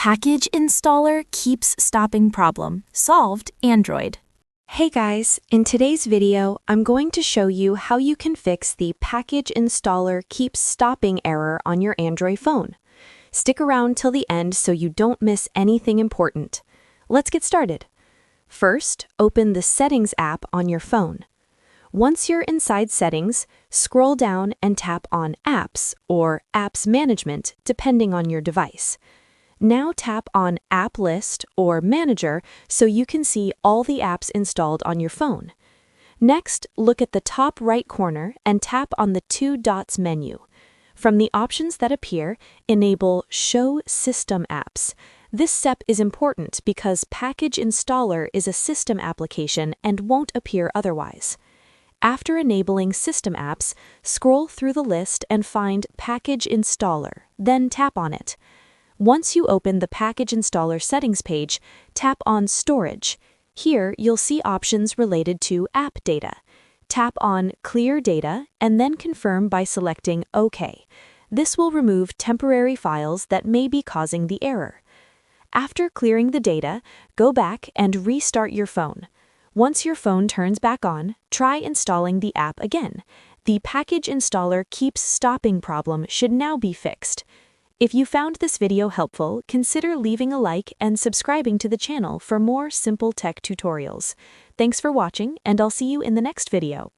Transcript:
Package installer keeps stopping problem. Solved Android. Hey guys, in today's video, I'm going to show you how you can fix the package installer keeps stopping error on your Android phone. Stick around till the end so you don't miss anything important. Let's get started. First, open the Settings app on your phone. Once you're inside Settings, scroll down and tap on Apps or Apps Management, depending on your device. Now tap on App List or Manager so you can see all the apps installed on your phone. Next, look at the top right corner and tap on the two dots menu. From the options that appear, enable Show System Apps. This step is important because Package Installer is a system application and won't appear otherwise. After enabling System Apps, scroll through the list and find Package Installer, then tap on it. Once you open the Package Installer settings page, tap on Storage. Here, you'll see options related to app data. Tap on Clear Data and then confirm by selecting OK. This will remove temporary files that may be causing the error. After clearing the data, go back and restart your phone. Once your phone turns back on, try installing the app again. The Package Installer keeps stopping problem should now be fixed. If you found this video helpful, consider leaving a like and subscribing to the channel for more simple tech tutorials. Thanks for watching, and I'll see you in the next video.